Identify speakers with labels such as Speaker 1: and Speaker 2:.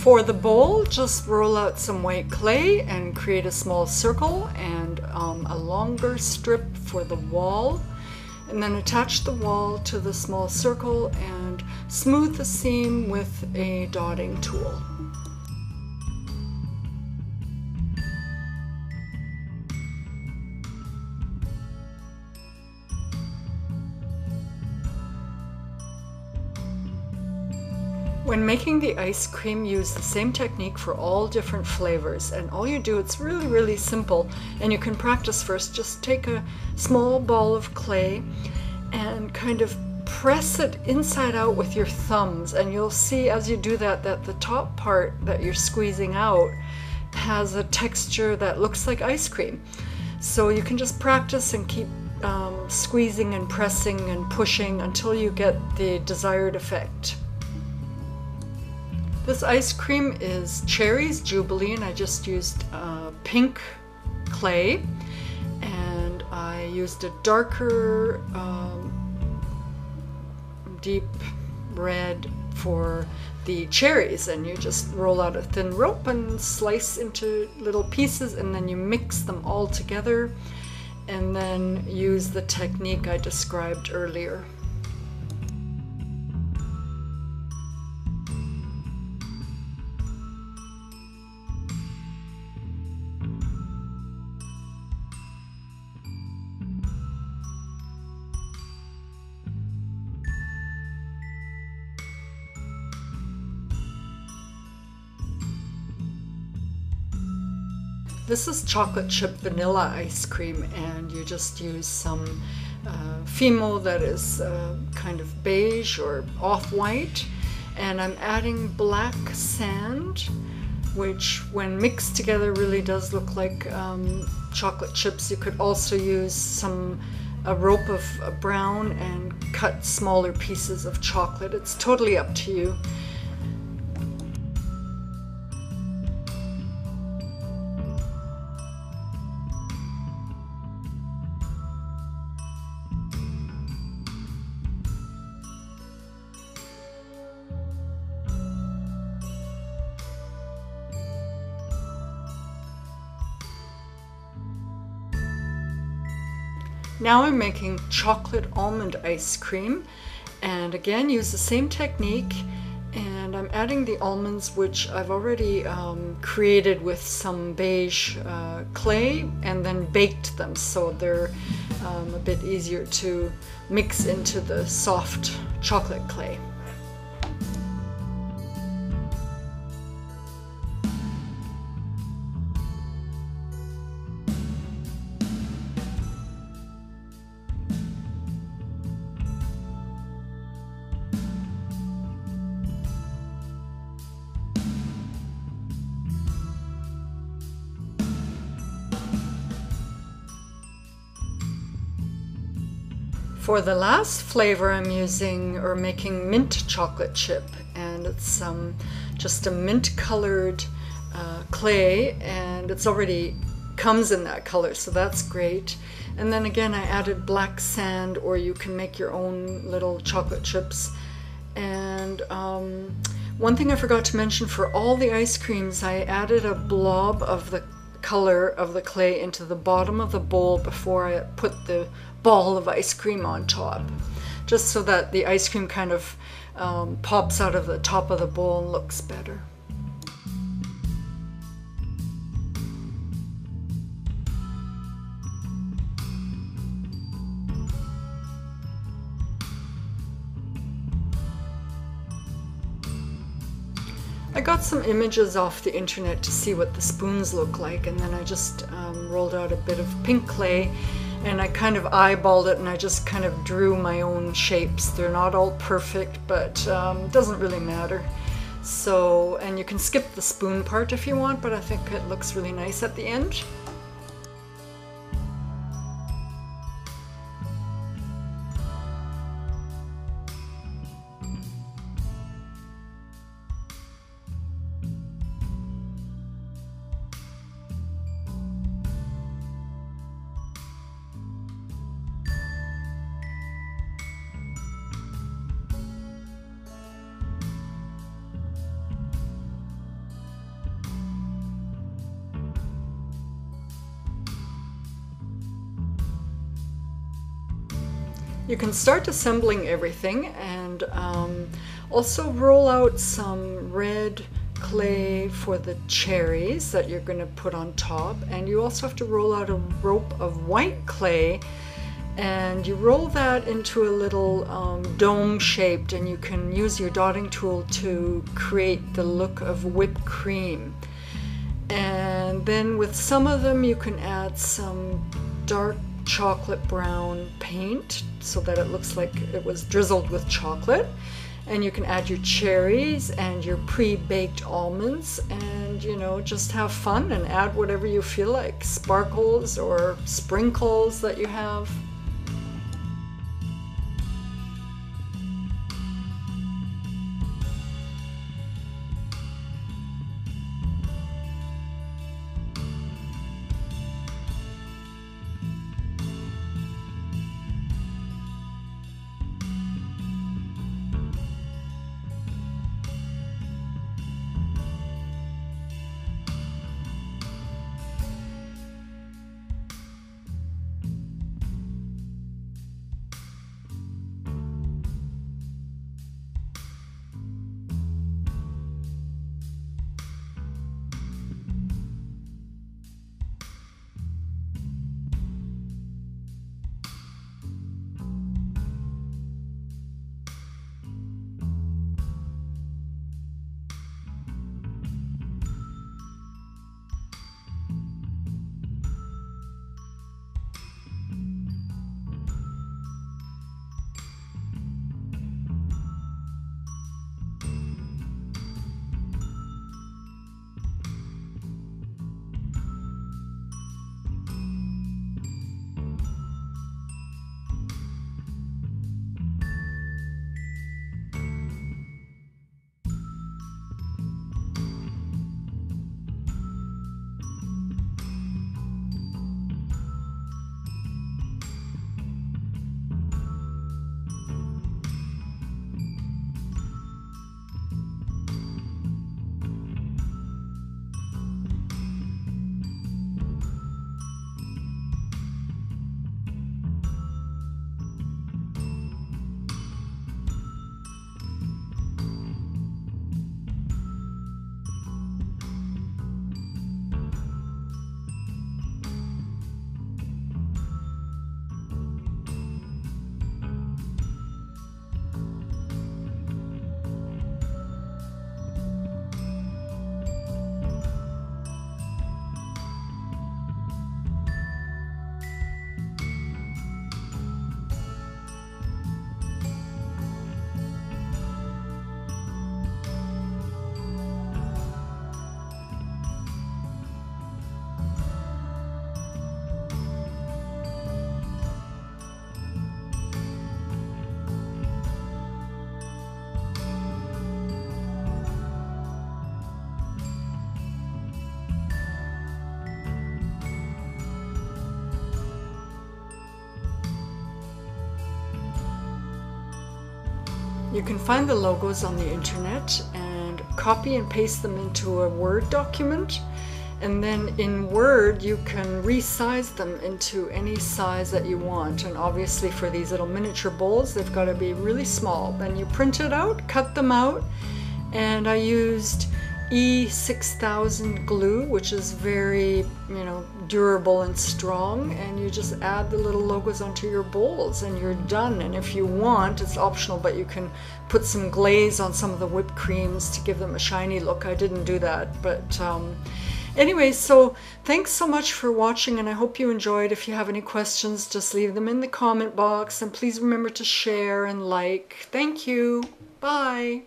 Speaker 1: For the bowl, just roll out some white clay and create a small circle and a longer strip for the wall. And then attach the wall to the small circle and smooth the seam with a dotting tool. When making the ice cream, use the same technique for all different flavors, and all you do, it's really simple, and you can practice first. Just take a small ball of clay and kind of press it inside out with your thumbs, and you'll see as you do that the top part that you're squeezing out has a texture that looks like ice cream. So you can just practice and keep squeezing and pressing and pushing until you get the desired effect. This ice cream is Cherries Jubilee, and I just used pink clay, and I used a darker deep red for the cherries, and you just roll out a thin rope and slice into little pieces, and then you mix them all together and then use the technique I described earlier. This is chocolate chip vanilla ice cream, and you just use some Fimo that is kind of beige or off-white, and I'm adding black sand, which when mixed together really does look like chocolate chips. You could also use a rope of brown and cut smaller pieces of chocolate. It's totally up to you. Now I'm making chocolate almond ice cream, and again use the same technique, and I'm adding the almonds, which I've already created with some beige clay and then baked them, so they're a bit easier to mix into the soft chocolate clay. For the last flavor, I'm using or making mint chocolate chip, and it's just a mint colored clay, and it's already comes in that color, so that's great. And then again, I added black sand, or you can make your own little chocolate chips. And one thing I forgot to mention, for all the ice creams, I added a blob of the color of the clay into the bottom of the bowl before I put the ball of ice cream on top, just so that the ice cream kind of pops out of the top of the bowl and looks better. I got some images off the internet to see what the spoons look like, and then I just rolled out a bit of pink clay, and I kind of eyeballed it, and I just kind of drew my own shapes. They're not all perfect, but it doesn't really matter. So, and you can skip the spoon part if you want, but I think it looks really nice at the end. You can start assembling everything, and also roll out some red clay for the cherries that you're going to put on top. And you also have to roll out a rope of white clay, and you roll that into a little dome shaped, and you can use your dotting tool to create the look of whipped cream. And then with some of them you can add some dark chocolate brown paint so that it looks like it was drizzled with chocolate. And you can add your cherries and your pre-baked almonds, and you know, just have fun and add whatever you feel like, sparkles or sprinkles that you have. You can find the logos on the internet and copy and paste them into a Word document, and then in Word you can resize them into any size that you want. And obviously for these little miniature bowls, they've got to be really small. Then you print it out, cut them out, and I used E6000 glue, which is very, durable and strong, and you just add the little logos onto your bowls and you're done. And if you want, it's optional, but you can put some glaze on some of the whipped creams to give them a shiny look. I didn't do that, but anyway, so thanks so much for watching, and I hope you enjoyed. If you have any questions, just leave them in the comment box, and please remember to share and like. Thank you. Bye.